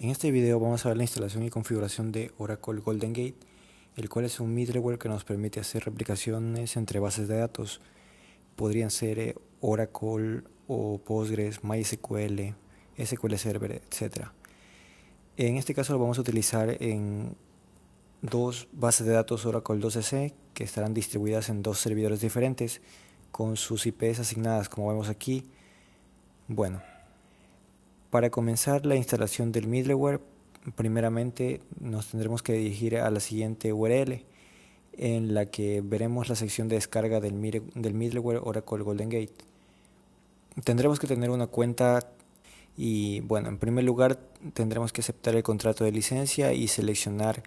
En este video vamos a ver la instalación y configuración de Oracle Golden Gate, el cual es un middleware que nos permite hacer replicaciones entre bases de datos. Podrían ser Oracle o Postgres, MySQL, SQL Server, etc. En este caso lo vamos a utilizar en dos bases de datos Oracle 2EC que estarán distribuidas en dos servidores diferentes con sus IPs asignadas como vemos aquí. Bueno, para comenzar la instalación del middleware, primeramente nos tendremos que dirigir a la siguiente URL en la que veremos la sección de descarga del middleware Oracle Golden Gate. Tendremos que tener una cuenta y bueno, en primer lugar tendremos que aceptar el contrato de licencia y seleccionar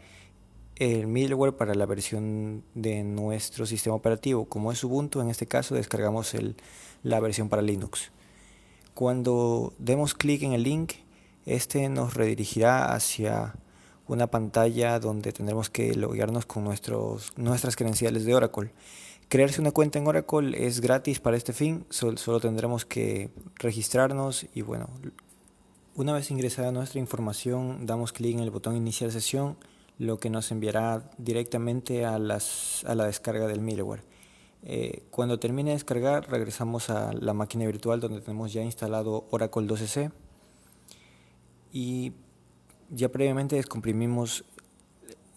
el middleware para la versión de nuestro sistema operativo. Como es Ubuntu, en este caso descargamos la versión para Linux. Cuando demos clic en el link, este nos redirigirá hacia una pantalla donde tendremos que loguearnos con nuestras credenciales de Oracle. Crearse una cuenta en Oracle es gratis para este fin, solo tendremos que registrarnos y bueno, una vez ingresada nuestra información damos clic en el botón iniciar sesión, lo que nos enviará directamente a la descarga del middleware. Cuando termine de descargar regresamos a la máquina virtual donde tenemos ya instalado Oracle 2EC y ya previamente descomprimimos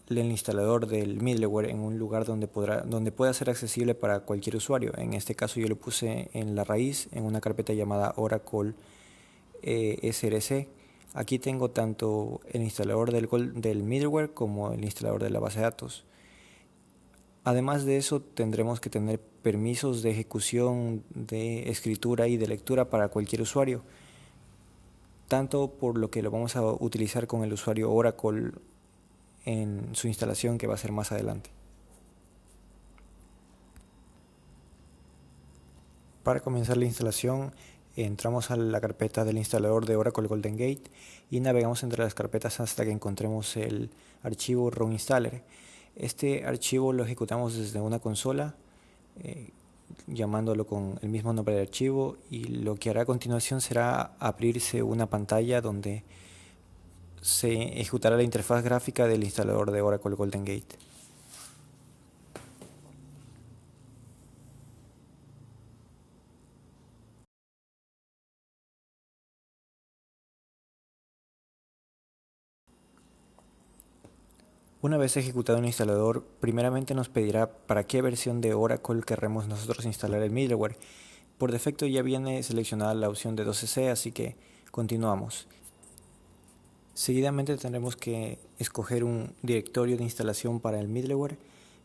el instalador del middleware en un lugar donde pueda ser accesible para cualquier usuario. En este caso yo lo puse en la raíz en una carpeta llamada Oracle SRC. Aquí tengo tanto el instalador del middleware como el instalador de la base de datos. Además de eso tendremos que tener permisos de ejecución, de escritura y de lectura para cualquier usuario, tanto por lo que lo vamos a utilizar con el usuario Oracle en su instalación que va a ser más adelante. Para comenzar la instalación entramos a la carpeta del instalador de Oracle Golden Gate y navegamos entre las carpetas hasta que encontremos el archivo run installer. Este archivo lo ejecutamos desde una consola llamándolo con el mismo nombre de archivo, y lo que hará a continuación será abrirse una pantalla donde se ejecutará la interfaz gráfica del instalador de Oracle Golden Gate. Una vez ejecutado el instalador, primeramente nos pedirá para qué versión de Oracle querremos nosotros instalar el middleware. Por defecto ya viene seleccionada la opción de 2EC, así que continuamos. Seguidamente tendremos que escoger un directorio de instalación para el middleware.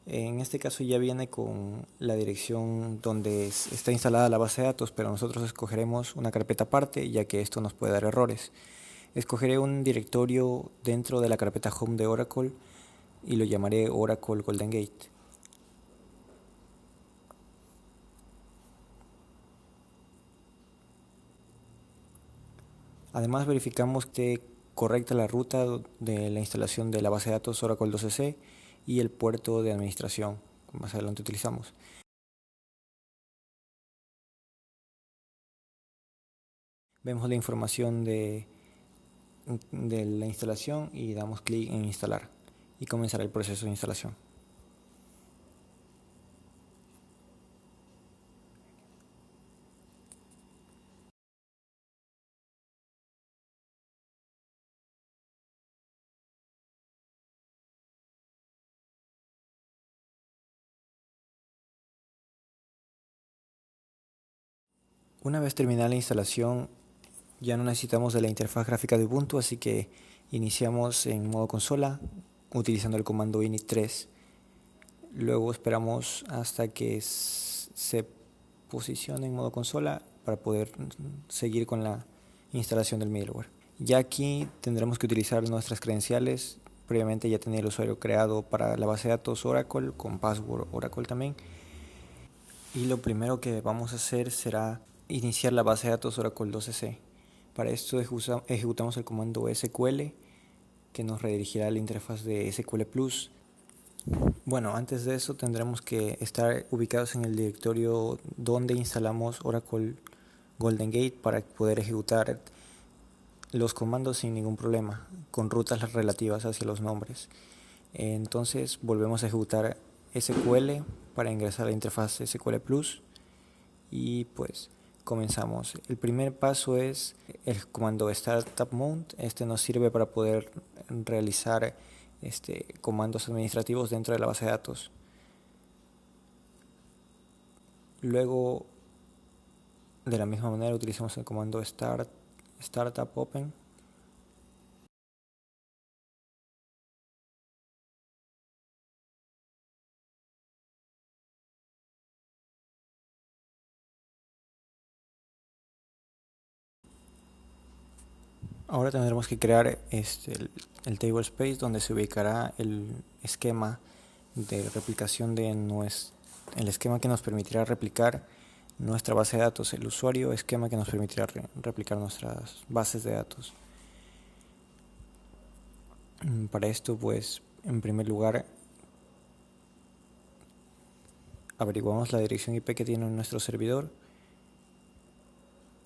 En este caso ya viene con la dirección donde está instalada la base de datos, pero nosotros escogeremos una carpeta aparte, ya que esto nos puede dar errores. Escogeré un directorio dentro de la carpeta home de Oracle y lo llamaré Oracle Golden Gate. Además verificamos que esté correcta la ruta de la instalación de la base de datos Oracle 2EC y el puerto de administración que más adelante utilizamos. Vemos la información de la instalación y damos clic en instalar y comenzará el proceso de instalación. Una vez terminada la instalación ya no necesitamos de la interfaz gráfica de Ubuntu, así que iniciamos en modo consola utilizando el comando init3. Luego esperamos hasta que se posicione en modo consola para poder seguir con la instalación del middleware. Ya aquí tendremos que utilizar nuestras credenciales. Previamente ya tenía el usuario creado para la base de datos Oracle con password Oracle también. Y lo primero que vamos a hacer será iniciar la base de datos Oracle 2EC. Para esto ejecutamos el comando SQL que nos redirigirá a la interfaz de SQL Plus. Bueno, antes de eso tendremos que estar ubicados en el directorio donde instalamos Oracle Golden Gate para poder ejecutar los comandos sin ningún problema, con rutas relativas hacia los nombres. Entonces volvemos a ejecutar SQL para ingresar a la interfaz SQL Plus y pues comenzamos. El primer paso es el comando startup mount. Este nos sirve para poder realizar comandos administrativos dentro de la base de datos. Luego, de la misma manera, utilizamos el comando startup open. Ahora tendremos que crear el table space donde se ubicará el esquema de replicación de el esquema que nos permitirá replicar nuestra base de datos, el usuario esquema que nos permitirá replicar nuestras bases de datos. Para esto, pues, en primer lugar, averiguamos la dirección IP que tiene nuestro servidor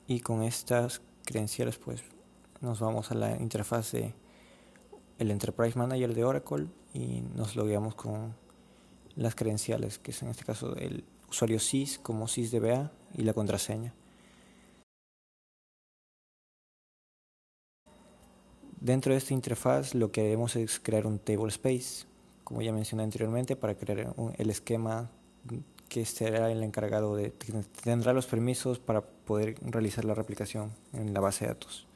y con estas credenciales, pues, nos vamos a la interfaz de el Enterprise Manager de Oracle y nos logueamos con las credenciales, que es en este caso el usuario sys como sysdba y la contraseña. Dentro de esta interfaz lo que haremos es crear un table space, como ya mencioné anteriormente, para crear el esquema que será el encargado de tendrá los permisos para poder realizar la replicación en la base de datos.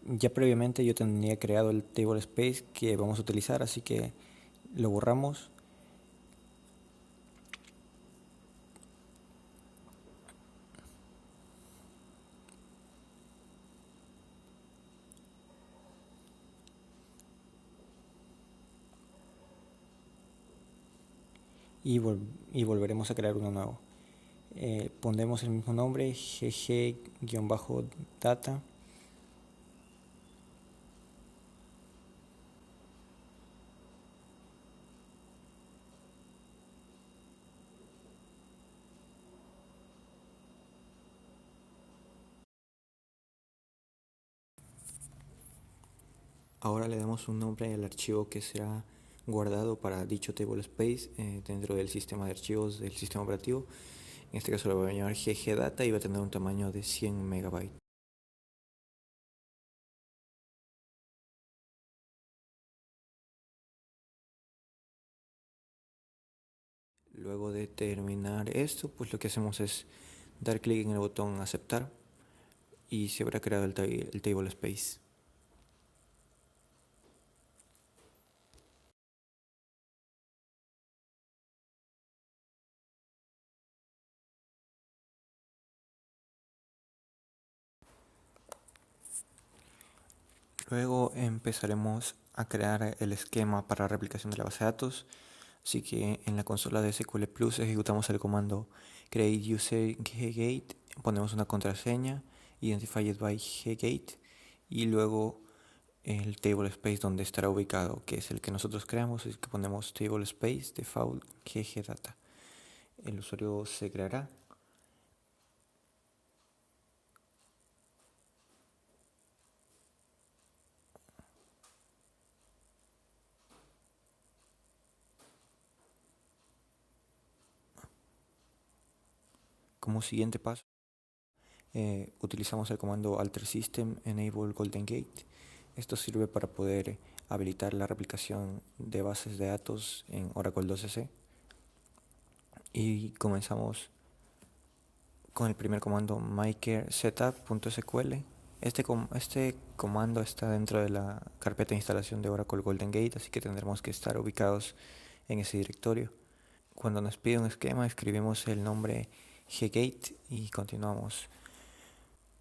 Ya previamente yo tenía creado el table space que vamos a utilizar, así que lo borramos. Y volveremos a crear uno nuevo. Pondremos el mismo nombre, gg-data. Ahora le damos un nombre al archivo que será guardado para dicho table space dentro del sistema de archivos del sistema operativo. En este caso lo voy a llamar ggdata y va a tener un tamaño de 100 megabytes. Luego de terminar esto, pues lo que hacemos es dar clic en el botón aceptar y se habrá creado el table space. Luego empezaremos a crear el esquema para replicación de la base de datos. Así que en la consola de SQL Plus ejecutamos el comando create user ggate, ponemos una contraseña, identified by ggate y luego el table space donde estará ubicado, que es el que nosotros creamos, es que ponemos table space default ggdata. El usuario se creará. Como siguiente paso, utilizamos el comando alter system enable golden gate. Esto sirve para poder habilitar la replicación de bases de datos en Oracle 2.c. Y comenzamos con el primer comando maker setup.sql. Este comando está dentro de la carpeta de instalación de Oracle Golden Gate, así que tendremos que estar ubicados en ese directorio. Cuando nos pide un esquema, escribimos el nombre ggate y continuamos.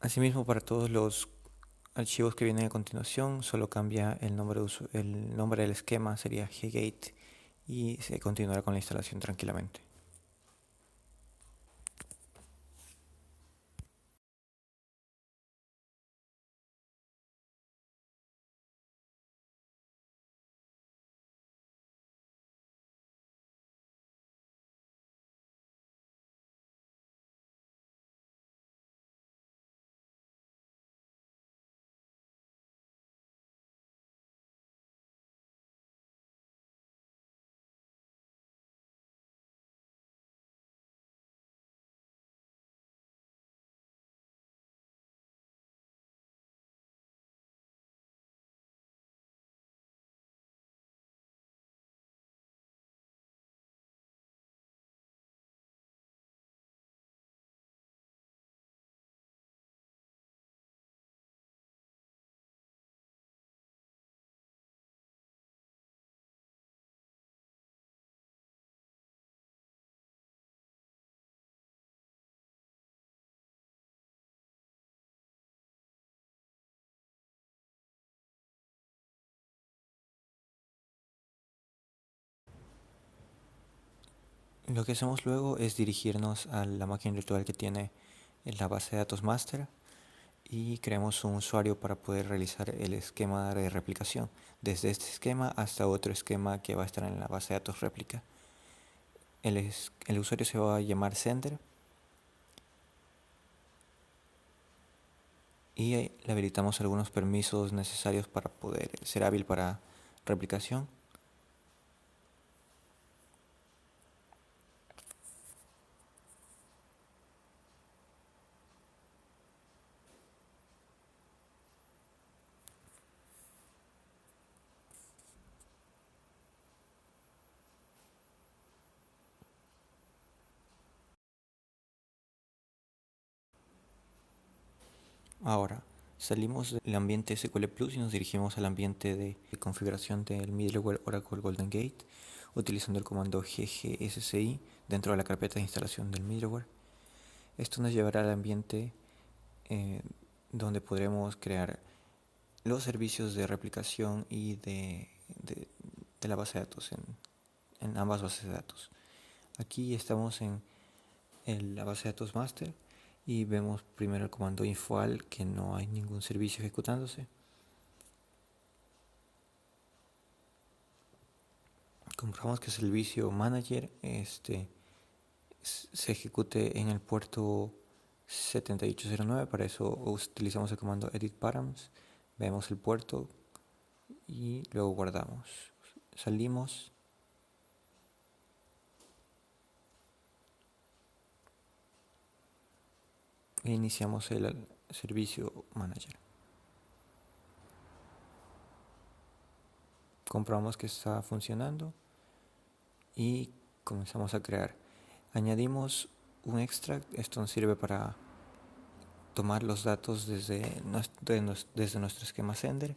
Asimismo, para todos los archivos que vienen a continuación, solo cambia el nombre del esquema, sería ggate, y se continuará con la instalación tranquilamente. Lo que hacemos luego es dirigirnos a la máquina virtual que tiene la base de datos master y creamos un usuario para poder realizar el esquema de replicación, desde este esquema hasta otro esquema que va a estar en la base de datos réplica. El usuario se va a llamar sender y le habilitamos algunos permisos necesarios para poder ser hábil para replicación. Ahora, salimos del ambiente SQL Plus y nos dirigimos al ambiente de configuración del middleware Oracle Golden Gate utilizando el comando ggSCI dentro de la carpeta de instalación del middleware. Esto nos llevará al ambiente eh, donde podremos crear los servicios de replicación y de la base de datos en ambas bases de datos. Aquí estamos en la base de datos master y vemos primero el comando infoal que no hay ningún servicio ejecutándose. Comprobamos que el servicio manager se ejecute en el puerto 7809. Para eso utilizamos el comando edit params, vemos el puerto y luego guardamos. Salimos e iniciamos el servicio manager. Comprobamos que está funcionando y comenzamos a crear. Añadimos un extract. Esto nos sirve para tomar los datos desde nuestro esquema sender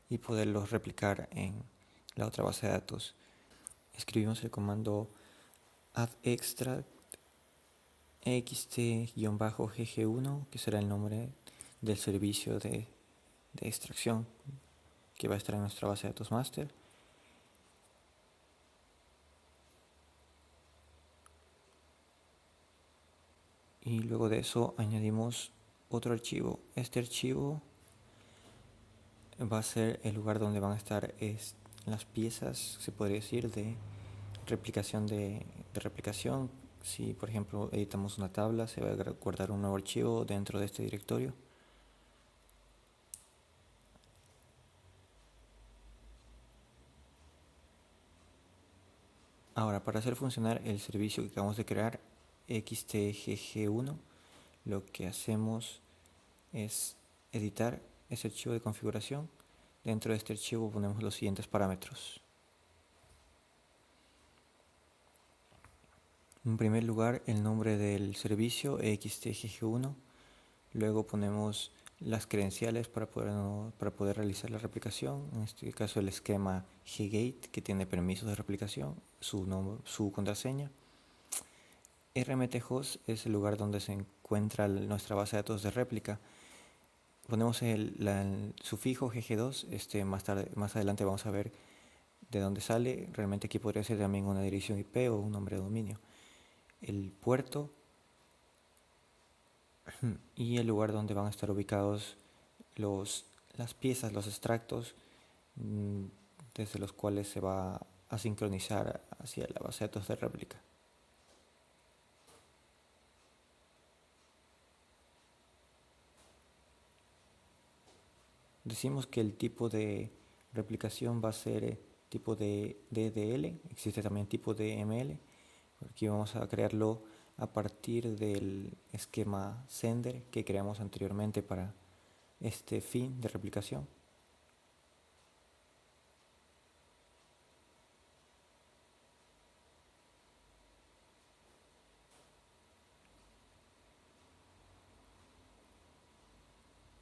y poderlos replicar en la otra base de datos. Escribimos el comando add extract xt-gg1, que será el nombre del servicio de extracción que va a estar en nuestra base de datos master. Y luego de eso añadimos otro archivo. Este archivo va a ser el lugar donde van a estar las piezas, se podría decir, de replicación de replicación. Si por ejemplo editamos una tabla, se va a guardar un nuevo archivo dentro de este directorio. Ahora, para hacer funcionar el servicio que acabamos de crear, xtgg1, lo que hacemos es editar ese archivo de configuración. Dentro de este archivo ponemos los siguientes parámetros. En primer lugar, el nombre del servicio xtgg1. Luego ponemos las credenciales para poder realizar la replicación. En este caso el esquema ggate, que tiene permisos de replicación, su contraseña. rmthost es el lugar donde se encuentra nuestra base de datos de réplica. Ponemos el sufijo gg2. Más adelante vamos a ver de dónde sale. Realmente aquí podría ser también una dirección IP o un nombre de dominio. El puerto y el lugar donde van a estar ubicados las piezas, los extractos desde los cuales se va a sincronizar hacia la base de datos de réplica. Decimos que el tipo de replicación va a ser tipo de DDL, existe también tipo de ML. Aquí vamos a crearlo a partir del esquema sender que creamos anteriormente para este fin de replicación.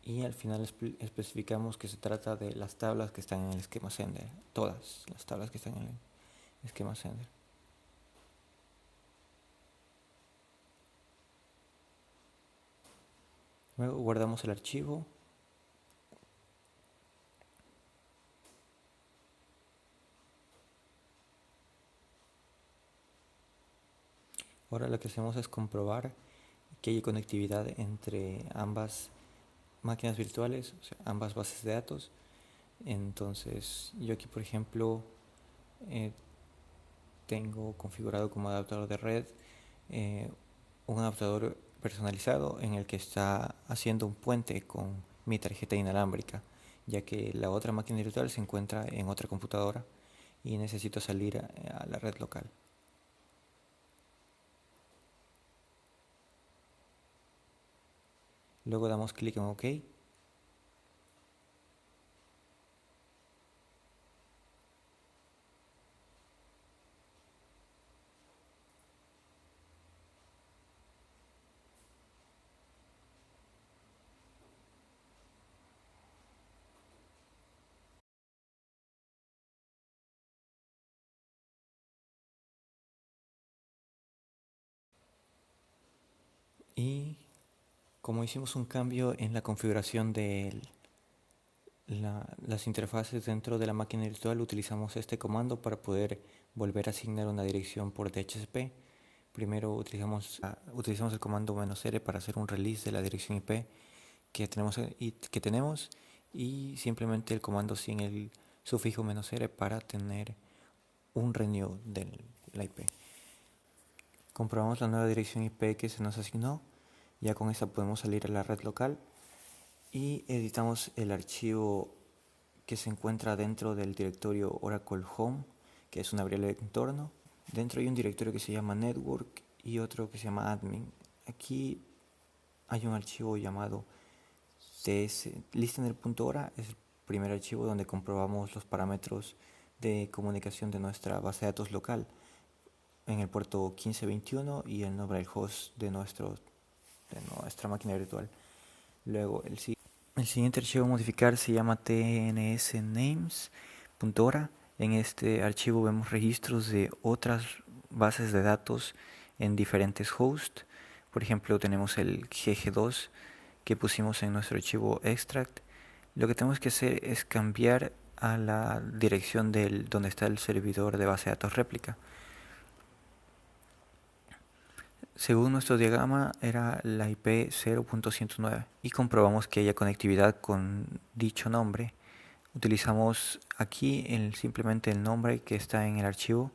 Y al final especificamos que se trata de las tablas que están en el esquema sender, todas las tablas que están en el esquema sender. Luego guardamos el archivo. Ahora lo que hacemos es comprobar que hay conectividad entre ambas máquinas virtuales, o sea, ambas bases de datos. Entonces yo aquí por ejemplo eh, tengo configurado como adaptador de red eh, un adaptador personalizado en el que está haciendo un puente con mi tarjeta inalámbrica, ya que la otra máquina virtual se encuentra en otra computadora y necesito salir a la red local. Luego damos clic en OK. Y como hicimos un cambio en la configuración de las interfaces dentro de la máquina virtual, utilizamos este comando para poder volver a asignar una dirección por DHCP. Primero utilizamos el comando "-r" para hacer un release de la dirección IP que tenemos y simplemente el comando sin el sufijo "-r" para tener un renew de la IP. Comprobamos la nueva dirección IP que se nos asignó. Ya con esta podemos salir a la red local y editamos el archivo que se encuentra dentro del directorio Oracle Home, que es una variable de entorno. Dentro hay un directorio que se llama Network y otro que se llama Admin. Aquí hay un archivo llamado listener.ora, es el primer archivo donde comprobamos los parámetros de comunicación de nuestra base de datos local en el puerto 1521 y el nombre del host de nuestra máquina virtual. Luego el siguiente archivo a modificar se llama tnsnames.ora. En este archivo vemos registros de otras bases de datos en diferentes hosts. Por ejemplo, tenemos el GG2 que pusimos en nuestro archivo extract. Lo que tenemos que hacer es cambiar a la dirección donde está el servidor de base de datos réplica. Según nuestro diagrama era la IP 0.109 y comprobamos que haya conectividad con dicho nombre. Utilizamos aquí simplemente el nombre que está en el archivo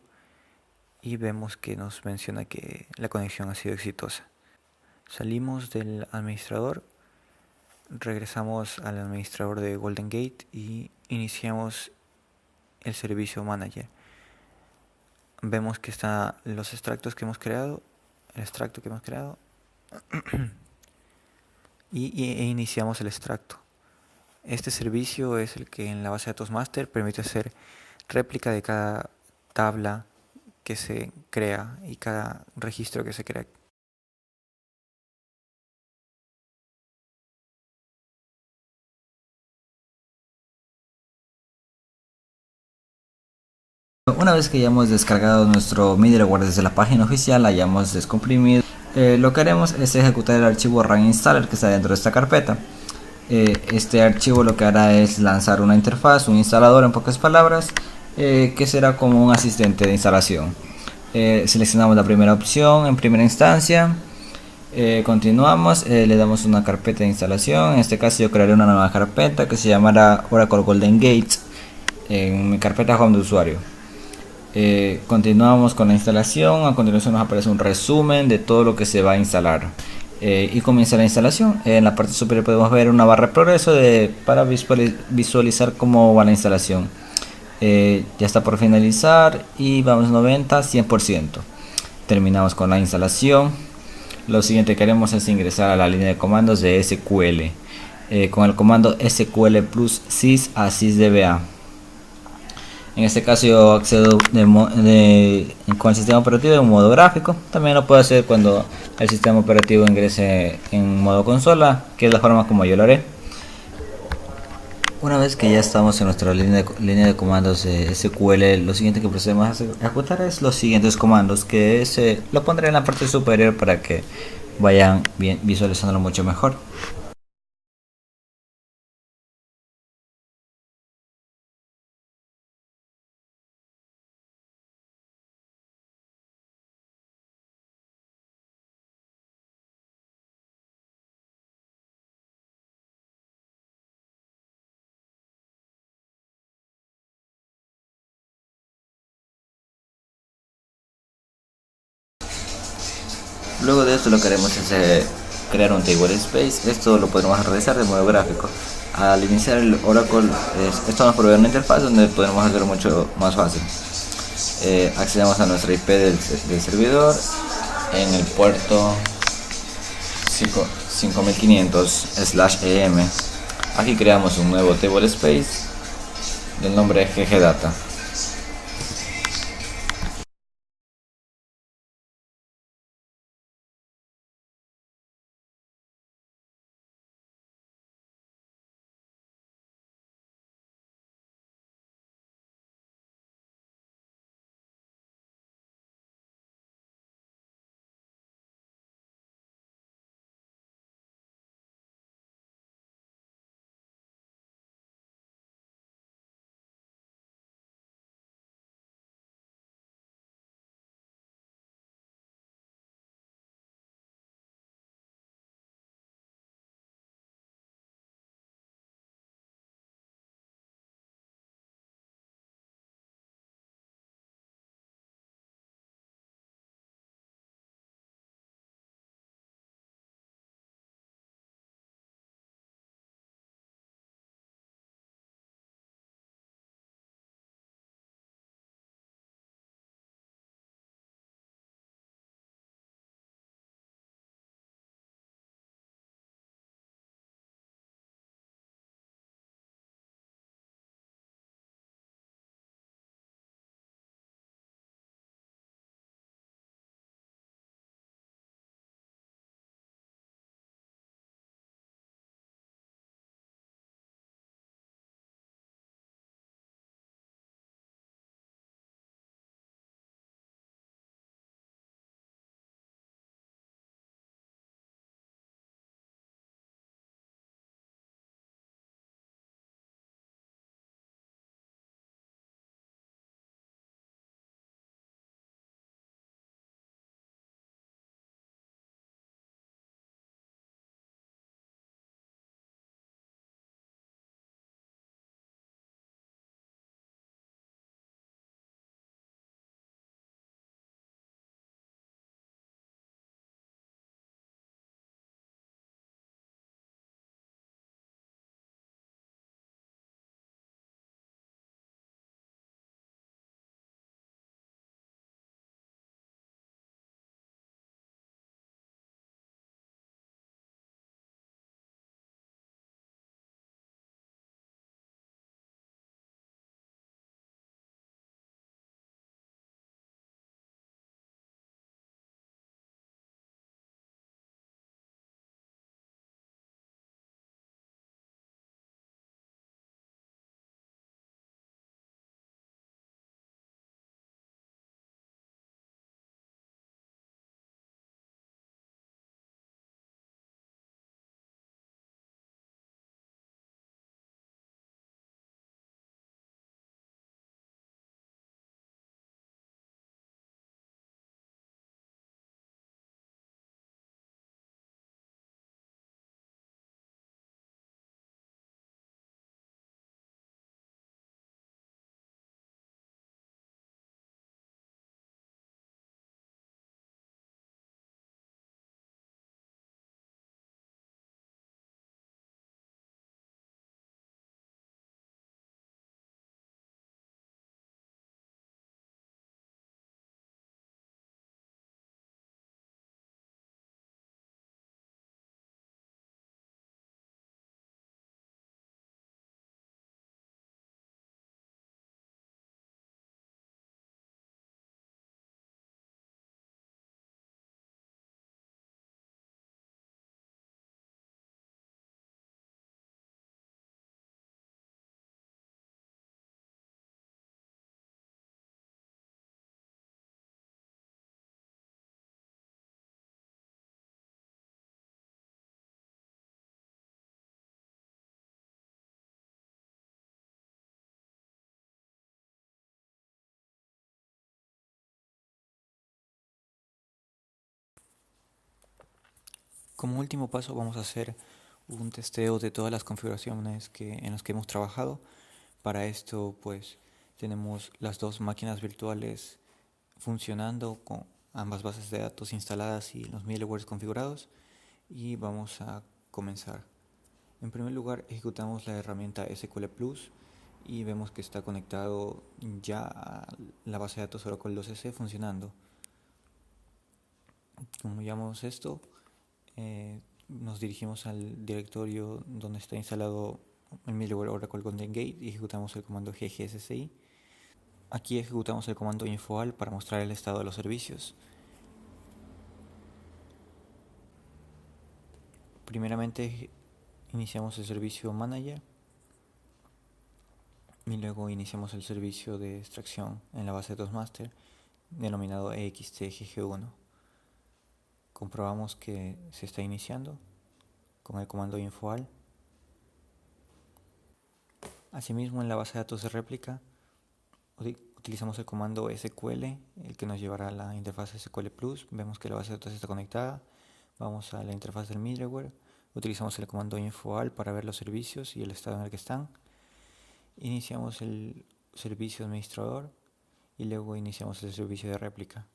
y vemos que nos menciona que la conexión ha sido exitosa. Salimos del administrador, regresamos al administrador de Golden Gate y iniciamos el servicio manager. Vemos que están los extractos que hemos creado, el extracto que hemos creado e iniciamos el extracto. Este servicio es el que en la base de datos master permite hacer réplica de cada tabla que se crea y cada registro que se crea. Una vez que ya hemos descargado nuestro middleware desde la página oficial, hayamos descomprimido, lo que haremos es ejecutar el archivo run installer que está dentro de esta carpeta. Este archivo lo que hará es lanzar una interfaz, un instalador en pocas palabras, que será como un asistente de instalación. Seleccionamos la primera opción en primera instancia, continuamos, le damos una carpeta de instalación. En este caso yo crearé una nueva carpeta que se llamará Oracle Golden Gate en mi carpeta home de usuario. Continuamos con la instalación. A continuación nos aparece un resumen de todo lo que se va a instalar y comienza la instalación. En la parte superior podemos ver una barra de progreso para visualizar cómo va la instalación. Ya está por finalizar y vamos 90, 100%. Terminamos con la instalación. Lo siguiente que haremos es ingresar a la línea de comandos de SQL con el comando SQL plus sys a sysdba. En este caso yo accedo con el sistema operativo en modo gráfico. También lo puedo hacer cuando el sistema operativo ingrese en modo consola, que es la forma como yo lo haré. Una vez que ya estamos en nuestra línea de comandos de SQL, lo siguiente que procedemos a ejecutar es los siguientes comandos, que lo pondré en la parte superior para que vayan visualizándolo mucho mejor. Luego de esto lo que haremos es crear un table space. Esto lo podremos realizar de modo gráfico. Al iniciar el Oracle, esto nos provee una interfaz donde podremos hacerlo mucho más fácil. Accedemos a nuestra IP del servidor en el puerto 5500/EM. Aquí creamos un nuevo table space del nombre ggdata. Como último paso vamos a hacer un testeo de todas las configuraciones en las que hemos trabajado. Para esto pues tenemos las dos máquinas virtuales funcionando ambas bases de datos instaladas y los middlewares configurados y vamos a comenzar. En primer lugar, ejecutamos la herramienta SQL Plus y vemos que está conectado ya a la base de datos Oracle 2EC funcionando. Como llamamos esto, nos dirigimos al directorio donde está instalado el middleware Oracle Golden Gate y ejecutamos el comando ggssci. Aquí ejecutamos el comando infoal para mostrar el estado de los servicios. Primeramente iniciamos el servicio manager y luego iniciamos el servicio de extracción en la base de datos master denominado extgg1. Comprobamos que se está iniciando con el comando infoal. Asimismo, en la base de datos de réplica utilizamos el comando SQL, el que nos llevará a la interfaz SQL Plus. Vemos que la base de datos está conectada. Vamos a la interfaz del middleware. Utilizamos el comando infoal para ver los servicios y el estado en el que están. Iniciamos el servicio administrador y luego iniciamos el servicio de réplica.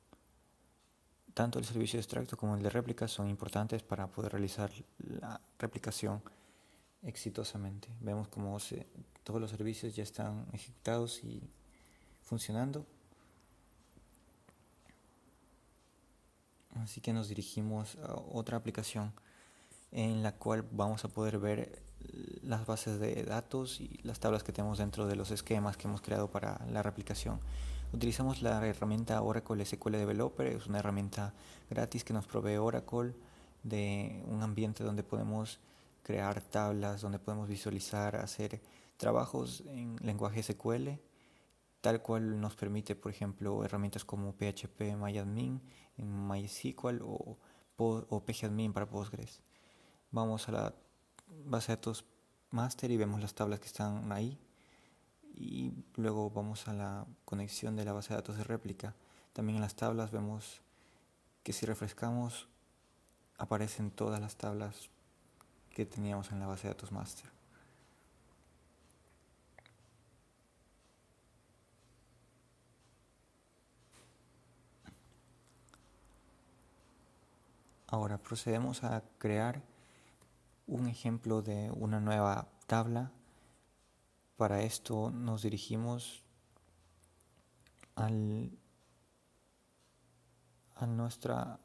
Tanto el servicio de extracto como el de réplica son importantes para poder realizar la replicación exitosamente. Vemos como todos los servicios ya están ejecutados y funcionando. Así que nos dirigimos a otra aplicación en la cual vamos a poder ver las bases de datos y las tablas que tenemos dentro de los esquemas que hemos creado para la replicación. Utilizamos la herramienta Oracle SQL Developer, es una herramienta gratis que nos provee Oracle de un ambiente donde podemos crear tablas, donde podemos visualizar, hacer trabajos en lenguaje SQL, tal cual nos permite, por ejemplo, herramientas como PHP MyAdmin en MySQL o pgadmin para Postgres. Vamos a la base de datos master y vemos las tablas que están ahí y luego vamos a la conexión de la base de datos de réplica. También en las tablas vemos que si refrescamos aparecen todas las tablas que teníamos en la base de datos master. Ahora procedemos a crear un ejemplo de una nueva tabla. Para esto nos dirigimos a nuestra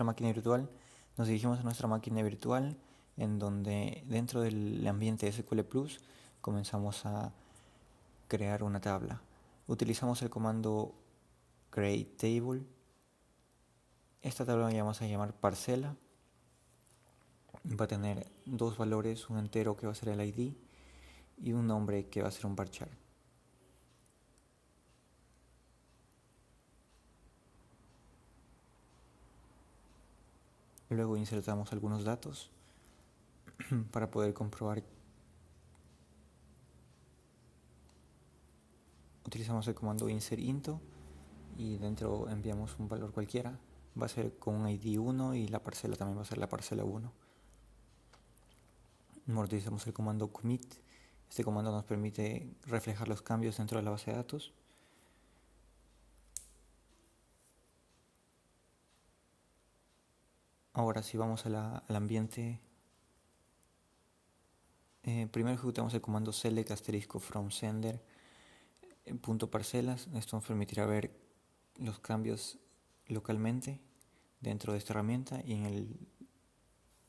máquina virtual. Nos dirigimos a nuestra máquina virtual en donde dentro del ambiente SQL Plus comenzamos a crear una tabla. Utilizamos el comando create table. Esta tabla la vamos a llamar parcela. Va a tener dos valores, un entero que va a ser el ID y un nombre que va a ser un varchar. Luego insertamos algunos datos para poder comprobar. Utilizamos el comando insert into y dentro enviamos un valor cualquiera. Va a ser con un ID 1 y la parcela también va a ser la parcela 1. Utilizamos el comando commit. Este comando nos permite reflejar los cambios dentro de la base de datos. Ahora si vamos al ambiente, primero ejecutamos el comando select asterisco from sender punto parcelas. Esto nos permitirá ver los cambios localmente dentro de esta herramienta y en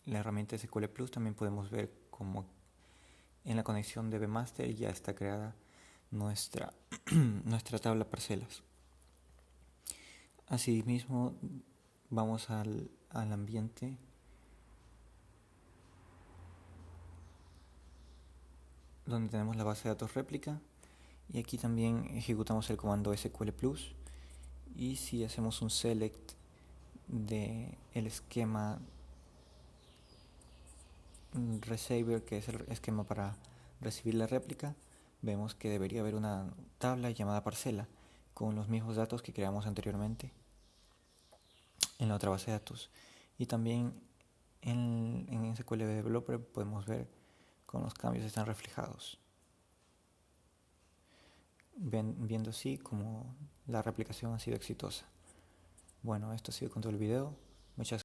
la herramienta SQL Plus también podemos ver cómo en la conexión de vmaster ya está creada nuestra tabla parcelas. Asimismo vamos al ambiente donde tenemos la base de datos réplica y aquí también ejecutamos el comando SQL Plus y si hacemos un select de el esquema receiver, que es el esquema para recibir la réplica, vemos que debería haber una tabla llamada parcela con los mismos datos que creamos anteriormente en la otra base de datos. Y también en SQL Developer podemos ver cómo los cambios están reflejados. viendo así como la replicación ha sido exitosa. Bueno, esto ha sido con todo el video. Muchas